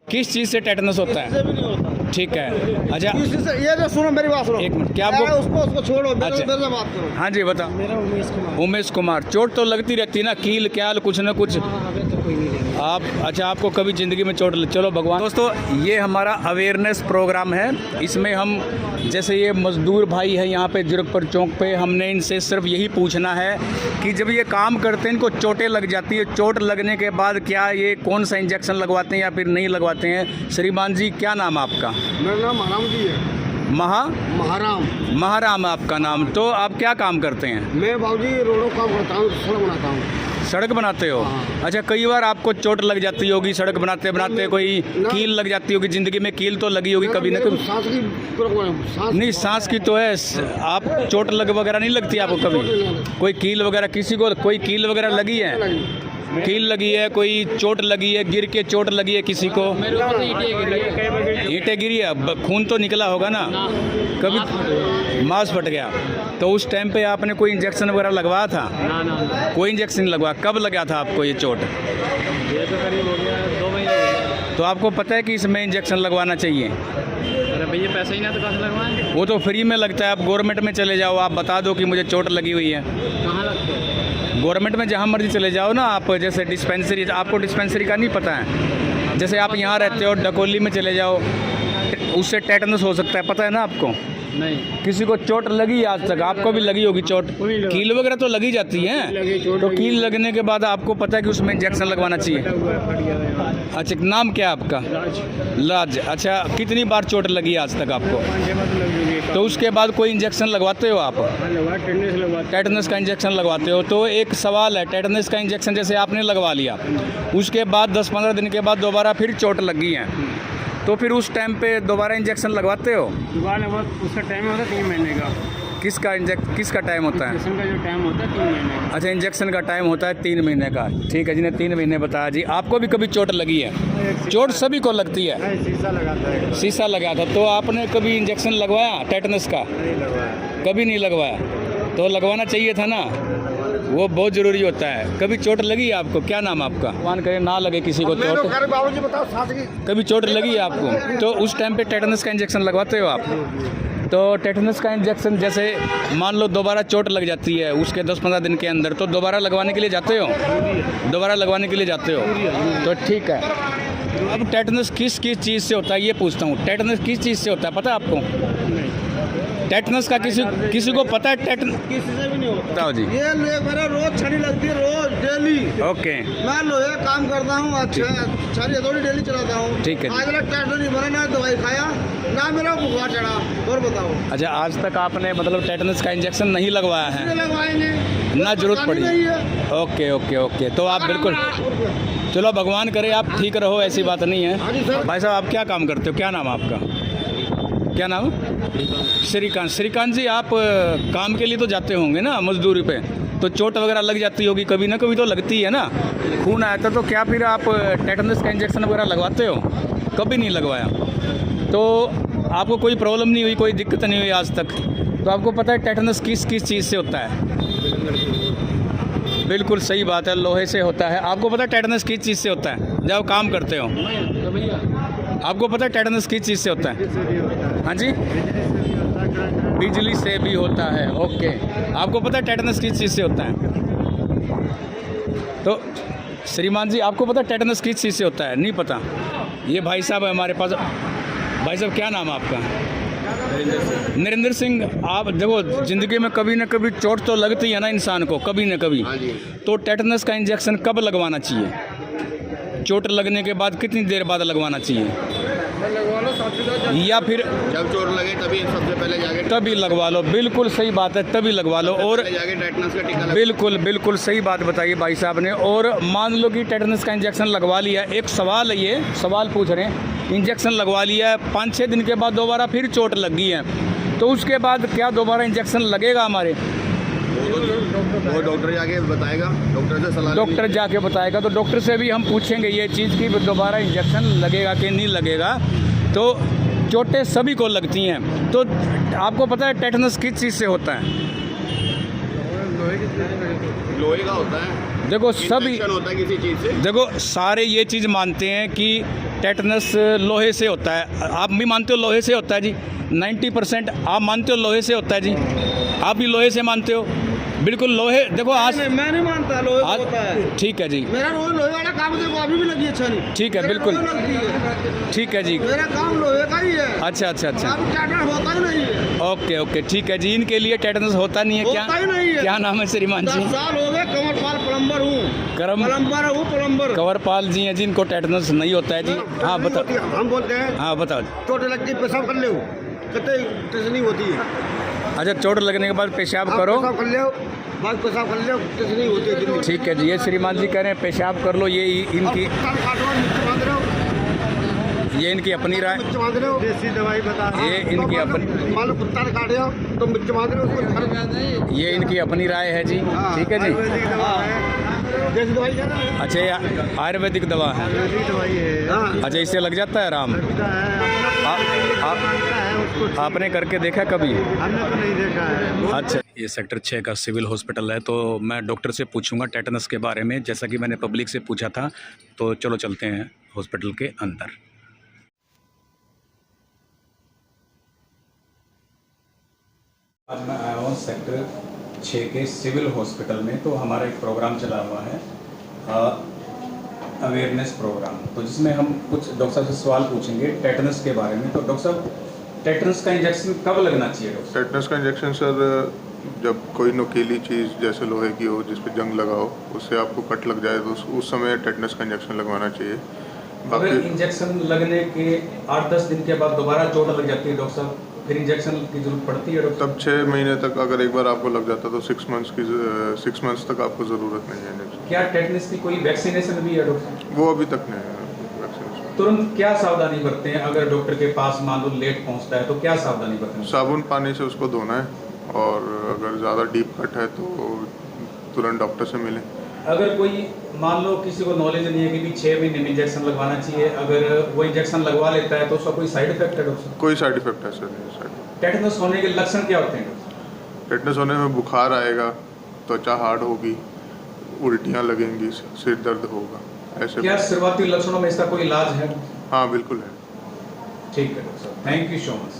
किस चीज़ से टेटनस होता है? भी नहीं होता। ठीक है। अच्छा ये जो सुनो मेरी बात सुनो, एक मिनट, क्या आपको उसको छोड़ो, मेरे अच्छा। से बात करो। हाँ जी बताओ। मेरा उमेश कुमार। उमेश कुमार। चोट तो लगती रहती है ना, कील क्याल कुछ ना कुछ। अबे तो कोई नहीं लेगा। आप अच्छा, आपको कभी ज़िंदगी में चोट चलो भगवान। दोस्तों ये हमारा अवेयरनेस प्रोग्राम है, इसमें हम जैसे ये मज़दूर भाई है यहाँ पे जीरकपुर चौक पे, हमने इनसे सिर्फ यही पूछना है कि जब ये काम करते हैं इनको चोटें लग जाती है, चोट लगने के बाद क्या ये कौन सा इंजेक्शन लगवाते हैं या फिर नहीं लगवाते हैं। श्रीमान जी क्या नाम है आपका? मेरा नाम हराम जी है। महाराम। महाराम है आपका नाम। तो आप क्या काम करते हैं? मैं बाबूजी रोडों का करता हूँ, सड़क बनाता हूँ। सड़क बनाते हो? हाँ। अच्छा, कई बार आपको चोट लग जाती होगी सड़क बनाते बनाते, कोई कील लग जाती होगी ज़िंदगी में, कील तो लगी होगी कभी ना कभी। सांस की नहीं, सांस की तो है, आप चोट लग वगैरह नहीं लगती आपको कभी? कोई कील वगैरह किसी को कोई कील वगैरह लगी है? कील लगी है, कोई चोट लगी है, गिर के चोट लगी है किसी को? ईंटें गिरी है, खून तो निकला होगा ना कभी? मांस फट गया। तो उस टाइम पे आपने कोई इंजेक्शन वगैरह लगवाया था? कोई इंजेक्शन नहीं लगवाया। कब लगा था आपको ये चोट? ये तो करीब हो गया 2 महीने हो गया। तो आपको पता है कि इसमें इंजेक्शन लगवाना चाहिए? अरे भैया पैसा ही ना तो कहाँ से लगवाएंगे? वो तो फ्री में लगता है। आप गवर्नमेंट में चले जाओ, आप बता दो कि मुझे चोट लगी हुई है। कहाँ लगते हैं? गवर्नमेंट में जहाँ मर्जी चले जाओ ना आप, जैसे डिस्पेंसरी, आपको डिस्पेंसरी का नहीं पता है? जैसे आप यहाँ रहते हो, डकोली में चले जाओ, उससे टेटनस हो सकता है, पता है ना आपको? नहीं। किसी को चोट लगी आज तक? आपको भी लगी होगी चोट? कील वगैरह तो लगी जाती है, तो कील लगने के बाद आपको पता है कि उसमें इंजेक्शन लगवाना चाहिए। अच्छा, नाम क्या है आपका? लाज। अच्छा, कितनी बार चोट लगी आज तक आपको? तो उसके बाद कोई इंजेक्शन लगवाते हो आप? टेटनस का इंजेक्शन लगवाते हो। तो एक सवाल है, टेटनस का इंजेक्शन जैसे आपने लगवा लिया, उसके बाद 10-15 दिन के बाद दोबारा फिर चोट लगी है, तो फिर उस टाइम पे दोबारा इंजेक्शन लगवाते हो? उसका टाइम होता है 3 महीने का। किसका टाइम होता है? इंजेक्शन का जो टाइम होता है 3 महीने का। अच्छा, इंजेक्शन का टाइम होता है 3 महीने का। ठीक है जी ने 3 महीने बताया जी। आपको भी कभी चोट लगी है? चोट सभी को लगती है। शीशा लगाता है। शीशा लगा था। तो आपने कभी इंजेक्शन लगवाया टेटनस का? नहीं लगवाया। कभी नहीं लगवाया? तो लगवाना चाहिए था ना, वो बहुत ज़रूरी होता है। कभी चोट लगी है आपको? क्या नाम आपका? भगवान करे ना लगे किसी को चोट। बाबूजी बताओ सांस की। कभी चोट लगी है आपको? तो उस टाइम पे टेटनस का इंजेक्शन लगवाते हो आप? तो टेटनस का इंजेक्शन जैसे मान लो दोबारा चोट लग जाती है उसके 10-15 दिन के अंदर, तो दोबारा लगवाने के लिए जाते हो? दोबारा लगवाने के लिए जाते हो? तो ठीक है। अब टेटनस किस चीज़ से होता है ये पूछता हूँ। टेटनस किस चीज़ से होता है पता है आपको? टेटनस का किसी को पता है? किसी से भी नहीं होता। बताओ जी। ये मेरा रोज छड़ी लगती है, रोज डेली। ओके। मैं लोहे काम करता हूँ, अच्छा छड़ी हथौड़ी डेली चलाता हूँ। ठीक है। आज तक टेटनस नहीं बना, ना दवाई खाया, ना मेरा बुखार चढ़ा। और बताओ। अच्छा, आज तक आपने मतलब टेटनस का इंजेक्शन नहीं लगवाया है? लगवाएंगे ना जरूरत पड़ी? Okay okay okay. तो आप बिल्कुल, चलो भगवान करे आप ठीक रहो, ऐसी बात नहीं है। भाई साहब आप क्या काम करते हो? क्या नाम है आपका? क्या नाम? श्रीकांत। श्रीकांत जी, आप काम के लिए तो जाते होंगे ना मजदूरी पे, तो चोट वगैरह लग जाती होगी कभी ना कभी, तो लगती है ना, खून आया था, तो क्या फिर आप टेटनस का इंजेक्शन वगैरह लगवाते हो? कभी नहीं लगवाया? तो आपको कोई प्रॉब्लम नहीं हुई, कोई दिक्कत नहीं हुई आज तक? तो आपको पता है टेटनस किस चीज़ से होता है? बिल्कुल सही बात है, लोहे से होता है। आपको पता है टेटनस किस चीज़ से होता है जब काम करते हो? आपको पता है टेटनस किस चीज़ से होता है? हाँ जी, बिजली से भी होता है। ओके। आपको पता है टेटनस किस चीज़ से होता है? तो श्रीमान जी आपको पता है टेटनस किस चीज़ से होता है? नहीं पता? ये भाई साहब है हमारे पास। भाई साहब क्या नाम है आपका? नरेंद्र सिंह। आप देखो, ज़िंदगी में कभी ना कभी चोट तो लगती है ना इंसान को, कभी ना कभी। तो टेटनस का इंजेक्शन कब लगवाना चाहिए? चोट लगने के बाद कितनी देर बाद लगवाना चाहिए? या फिर जब चोट लगे तभी सबसे पहले जाके तभी लगवा लो। बिल्कुल सही बात है, तभी लगवा लो। और जाके टेटनस का टीका बिल्कुल सही बात बताई भाई साहब ने। और मान लो कि टेटनस का इंजेक्शन लगवा लिया, एक सवाल है, ये सवाल पूछ रहे हैं, इंजेक्शन लगवा लिया है, 5-6 दिन के बाद दोबारा फिर चोट लग गई है, तो उसके बाद क्या दोबारा इंजेक्शन लगेगा हमारे? वो डॉक्टर जाके बताएगा, डॉक्टर जाके बताएगा। तो डॉक्टर से भी हम पूछेंगे ये चीज़ कि दोबारा इंजेक्शन लगेगा कि नहीं लगेगा। तो चोटें सभी को लगती हैं। तो आपको पता है टेटनस किस चीज़ से होता है? लोहे का होता है। देखो सभी होता है किसी चीज़ से। देखो सारे ये चीज़ मानते हैं कि टेटनस लोहे से होता है, आप भी मानते हो लोहे से होता है जी? 90% आप मानते हो लोहे से होता है जी? आप भी लोहे से मानते हो? बिल्कुल लोहे, देखो आज मैं नहीं मानता लोहे आज होता है। ठीक है जी, मेरा रोज लोहे वाला काम देखो अभी भी लगी है छनी। ठीक है, मेरा बिल्कुल। रोज लगती है। ठीक है जी। मेरा काम लोहे का ही है। अच्छा अच्छा अच्छा, अब टेटनस होता ही नहीं है। ओके ओके, ठीक है जी। इनके लिए टेटनस होता नहीं है क्या? होता ही नहीं है। क्या नाम है श्रीमान 10 जी? साल हो गए कंवरपाल प्लम्बर हूँ। करम प्लम्बर। कंवरपाल जी हैं जी, इनको टेटनस नहीं होता है जी। हाँ बताओ, हम बोलते हैं हाँ बताओ। चोट लगती है पेशाब कर ले कहते टेस्ट नहीं होती है। अच्छा, चोट लगने के बाद पेशाब आप करो। पेशाब कर ले बाद पेशाब कर ले टेस्ट नहीं होती है दिल्ली। ठीक है जी, ये श्रीमान जी कह रहे हैं पेशाब कर लो, ये इनकी काट काटो मिर्च बांध रहे हो। ये इनकी अपनी राय, मिर्च बांध रहे हो। देसी दवाई बता। ये इनकी अपनी, मान लो कुत्ता ने काटे हो तो मिर्च बांध रहे हो उसको। ये इनकी अपनी राय है जी। ठीक है जी। देसी दवाई क्या है? अच्छा, ये आयुर्वेदिक दवा है। देसी दवाई है। हाँ। अच्छा, इससे लग जाता है आराम? आपने करके देखा कभी? हमने तो नहीं देखा है। अच्छा, ये सेक्टर 6 का सिविल हॉस्पिटल है, तो मैं डॉक्टर से पूछूंगा टेटनस के बारे में, जैसा कि मैंने पब्लिक से पूछा था। तो चलो चलते हैं हॉस्पिटल के अंदर। आज मैं आया हूँ सेक्टर 6 के सिविल हॉस्पिटल में। तो हमारा एक प्रोग्राम चला हुआ है, अवेयरनेस प्रोग्राम, तो जिसमें हम कुछ डॉक्टर साहब से सवाल पूछेंगे टेटनस के बारे में। तो डॉक्टर साहब, टेटनस का इंजेक्शन कब लगना चाहिए डॉक्टर साहब? टेटनस का इंजेक्शन सर जब कोई नुकीली चीज़ जैसे लोहे की हो जिस पे जंग लगा हो, उससे आपको कट लग जाए तो उस समय टेटनस का इंजेक्शन लगवाना चाहिए। अगर इंजेक्शन लगने के 8-10 दिन के बाद दोबारा चोट लग जाती है डॉक्टर साहब, फिर इंजेक्शन की जरूरत पड़ती है डॉक्टर? तब 6 महीने तक अगर एक बार आपको लग जाता तो 6 मंथ्स तक आपको ज़रूरत नहीं है इंजेक्शन। क्या टेटनस की कोई वैक्सीनेशन भी है डॉक्टर साहब? वो अभी तक नहीं है वैक्सीनेशन। तुरंत क्या सावधानी बरतें हैं अगर डॉक्टर के पास मान लो लेट पहुंचता है तो क्या सावधानी बरतें? साबुन पानी से उसको धोना है, और अगर ज़्यादा डीप कट है तो तुरंत डॉक्टर से मिलें। अगर कोई मान लो किसी को नॉलेज नहीं है कि भी 6 महीने में इंजेक्शन लगवाना चाहिए, अगर वो इंजेक्शन लगवा लेता है तो उसका कोई साइड इफेक्ट है डॉक्टर साहब? कोई साइड इफेक्ट ऐसा नहीं है। साइड टेटनस होने के लक्षण क्या होते हैं डॉक्टर साहब? टेटनस होने में बुखार आएगा, त्वचा हार्ड होगी, उल्टियाँ लगेंगी, सिर दर्द होगा, ऐसे। क्या शुरुआती लक्षणों में इसका कोई इलाज है? हाँ बिल्कुल है। ठीक है डॉक्टर साहब, थैंक यू सो मच।